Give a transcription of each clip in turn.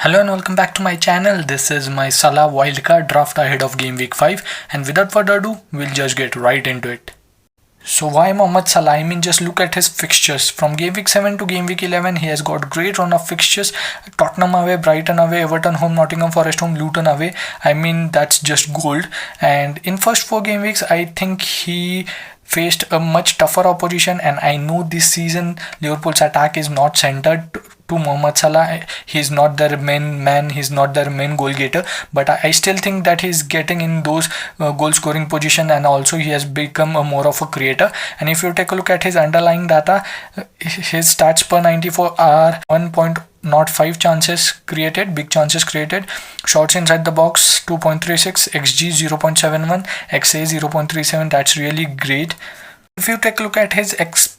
Hello and welcome back to my channel. This is my Salah wildcard draft ahead of Game Week 5, and without further ado, we'll just get right into it. So why Mohamed Salah? I mean, just look at his fixtures. From Game Week 7 to Game Week 11, he has got great run of fixtures. Tottenham away, Brighton away, Everton home, Nottingham Forest home, Luton away. I mean, that's just gold. And in first 4 game weeks, I think he faced a much tougher opposition, and I know this season Liverpool's attack is not centered to Mohamed Salah. He's not their main man, he's not their main goal getter, but I still think that he's getting in those goal scoring position, and also he has become a more of a creator. And if you take a look at his underlying data, his stats per 94 are 1.05 chances created, big chances created, shots inside the box 2.36, xg 0.71, xa 0.37. That's really great. If you take a look at his XP,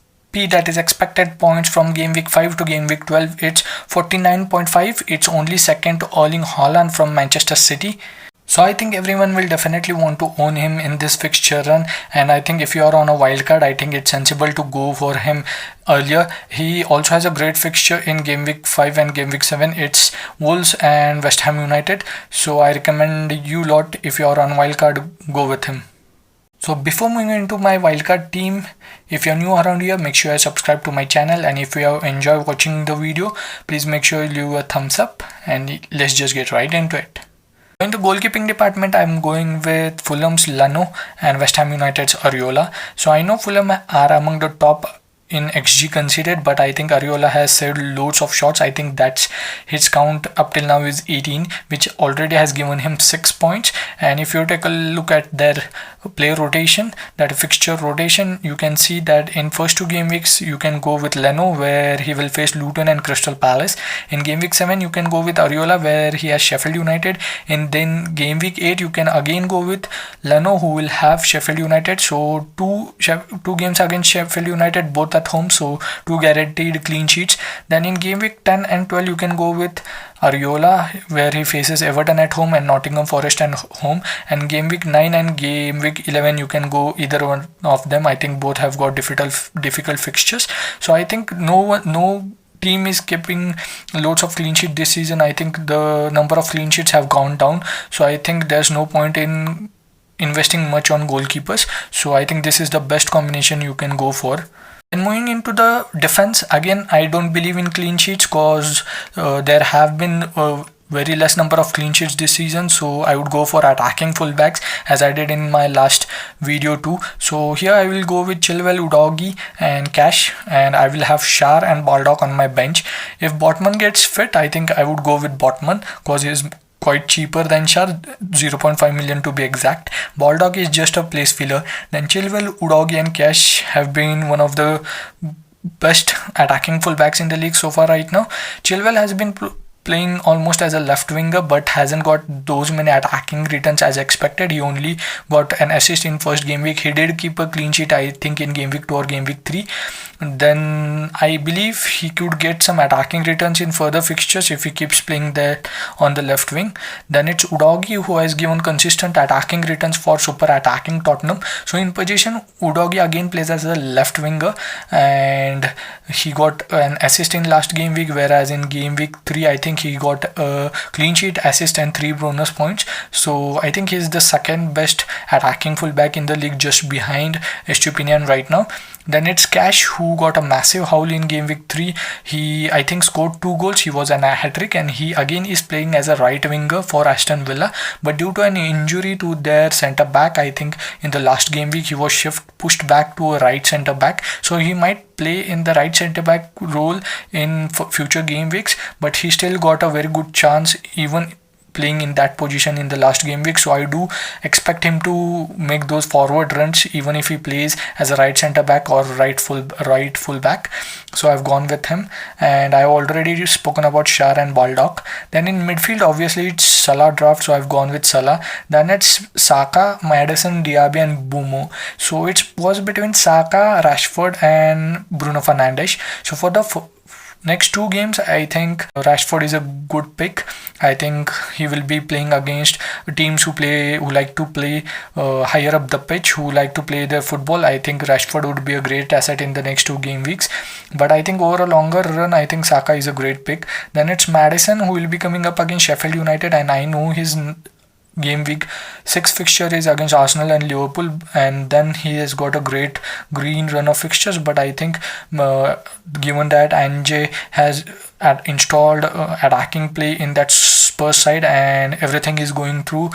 that is expected points, from Game Week 5 to Game Week 12, it's 49.5. It's only second to Erling Haaland from Manchester City. So I think everyone will definitely want to own him in this fixture run, and I think if you are on a wildcard, I think it's sensible to go for him earlier. He also has a great fixture in Game Week 5 and Game Week 7. It's Wolves and West Ham United. So I recommend you lot, if you are on wildcard, go with him. So before moving into my wildcard team, if you're new around here, make sure you subscribe to my channel, and if you enjoy watching the video, please make sure you leave a thumbs up, and let's just get right into it. In the goalkeeping department, I'm going with Fulham's Leno and West Ham United's Areola. So I know Fulham are among the top in XG conceded, but I think Areola has saved loads of shots. I think that's his count up till now is 18, which already has given him 6 points. And if you take a look at their player rotation, that fixture rotation, you can see that in first 2 game weeks you can go with Leno, where he will face Luton and Crystal Palace. In Game Week 7 you can go with Areola, where he has Sheffield United. And then Game Week 8 you can again go with Leno, who will have Sheffield United. So two games against Sheffield United, both at home, so 2 guaranteed clean sheets. Then in Game Week 10 and 12 you can go with Areola, where he faces Everton at home and Nottingham Forest at home. And Game Week 9 and Game Week 11 you can go either one of them. I think both have got difficult fixtures. So I think no team is keeping loads of clean sheet this season. I think the number of clean sheets have gone down, so I think there's no point in investing much on goalkeepers. So I think this is the best combination you can go for. And moving into the defense, again, I don't believe in clean sheets, because there have been very less number of clean sheets this season. So I would go for attacking fullbacks, as I did in my last video too. So here I will go with Chilwell, Udogie and Cash, and I will have Schär and Baldock on my bench. If Botman gets fit, I think I would go with Botman, because he is quite cheaper than Schär, 0.5 million to be exact. Baldock is just a place filler. Then Chilwell, Udogie and Cash have been one of the best attacking fullbacks in the league so far right now. Chilwell has been playing almost as a left winger, but hasn't got those many attacking returns as expected. He only got an assist in first game week. He did keep a clean sheet, I think, in Game Week 2 or Game Week 3. Then I believe he could get some attacking returns in further fixtures if he keeps playing that on the left wing. Then it's Udogie, who has given consistent attacking returns for super attacking Tottenham. So in position, Udogie again plays as a left winger, and he got an assist in last game week, whereas in Game Week 3 I think he got a clean sheet, assist and 3 bonus points. So I think he's the second best attacking fullback in the league, just behind Estupinian right now. Then it's Cash, who got a massive haul in Game Week 3. He, I think, scored 2 goals. He was an hat-trick, and he again is playing as a right winger for Aston Villa. But due to an injury to their centre back, I think in the last game week he was pushed back to a right centre back. So he might play in the right centre back role in future game weeks, but he still got a very good chance even playing in that position in the last game week. So I do expect him to make those forward runs even if he plays as a right centre back or right full back. So I've gone with him, and I've already spoken about Schär and Baldock. Then in midfield, obviously it's Salah draft, so I've gone with Salah. Then it's Saka, Maddison, Diaby and Bumo. So it was between Saka, Rashford and Bruno Fernandes. So for the next two games, I think Rashford is a good pick. I think he will be playing against teams who like to play higher up the pitch, who like to play their football. I think Rashford would be a great asset in the next two game weeks. But I think over a longer run, I think Saka is a great pick. Then it's Maddison who will be coming up against Sheffield United, and I know his game week 6 fixture is against Arsenal and Liverpool, and then he has got a great green run of fixtures. But I think given that Ange has installed attacking play in that Spurs side, and everything is going through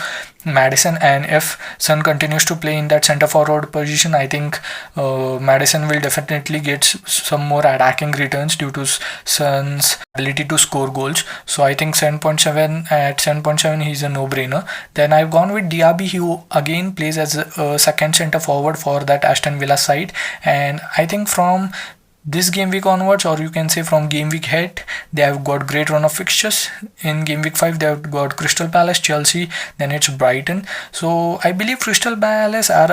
Maddison, and if Son continues to play in that center forward position, I think Maddison will definitely get some more attacking returns due to Son's ability to score goals. So I think 7.7 at 7.7 he's a no-brainer. Then I've gone with Diaby, who again plays as a second center forward for that Aston Villa side, and I think from this game week onwards, or you can say from game week ahead, they have got great run of fixtures. In game week 5 they have got Crystal Palace, Chelsea, then it's Brighton. So I believe Crystal Palace are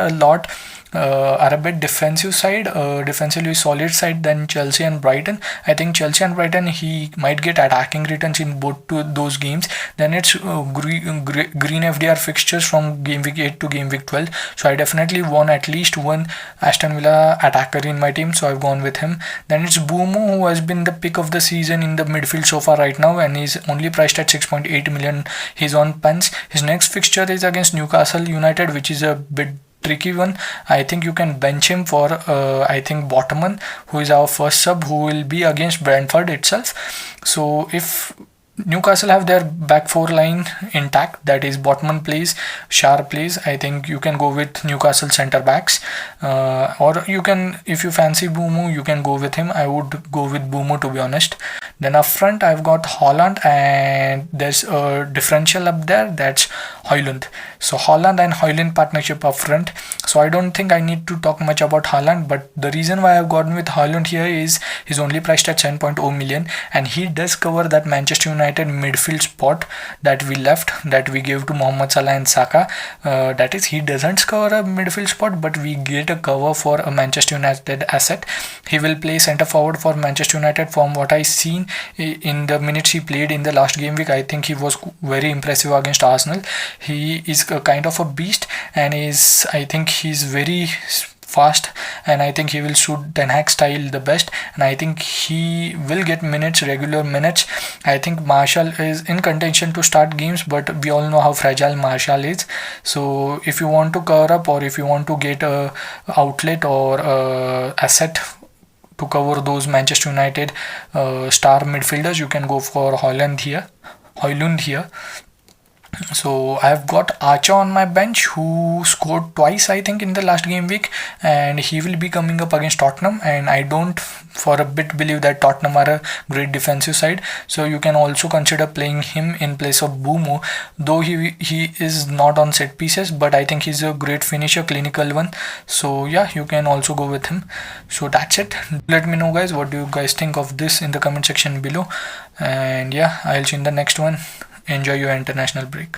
a bit defensive side, defensively solid side than Chelsea and Brighton. I think Chelsea and Brighton, he might get attacking returns in both those games. Then it's green FDR fixtures from game week 8 to game week 12. So I definitely want at least one Aston Villa attacker in my team, so I've gone with him. Then it's Bumo, who has been the pick of the season in the midfield so far right now, and he's only priced at 6.8 million. He's on pens. His next fixture is against Newcastle United, which is a bit tricky one. I think you can bench him for I think Botman, who is our first sub, who will be against Brentford itself. So if Newcastle have their back four line intact, that is Botman plays, Shar plays, I think you can go with Newcastle centre backs, or you can, if you fancy Bumo, you can go with him. I would go with Bumo, to be honest. Then up front I've got Haaland, and there's a differential up there, that's Højlund. So Haaland and Højlund partnership up front. So I don't think I need to talk much about Haaland, but the reason why I've gotten with Højlund here is he's only priced at 7.0 million, and he does cover that Manchester United midfield spot that we left, that we gave to Mohamed Salah and Saka. That is, he doesn't cover a midfield spot, but we get a cover for a Manchester United asset. He will play centre forward for Manchester United. From what I seen in the minutes he played in the last game week, I think he was very impressive against Arsenal. He is a kind of a beast, and I think he's very fast, and I think he will suit Ten Hag style the best, and I think he will get regular minutes. I think Martial is in contention to start games, but we all know how fragile Martial is. So if you want to cover up, or if you want to get a outlet or asset to cover those Manchester United star midfielders, you can go for Højlund here. So I've got Archer on my bench, who scored twice I think in the last game week, and he will be coming up against Tottenham, and I don't for a bit believe that Tottenham are a great defensive side. So you can also consider playing him in place of Bumo, though he is not on set pieces, but I think he's a great finisher, clinical one. So yeah, you can also go with him. So that's it. Let me know guys, what do you guys think of this in the comment section below, and yeah, I'll see you in the next one. Enjoy your international break.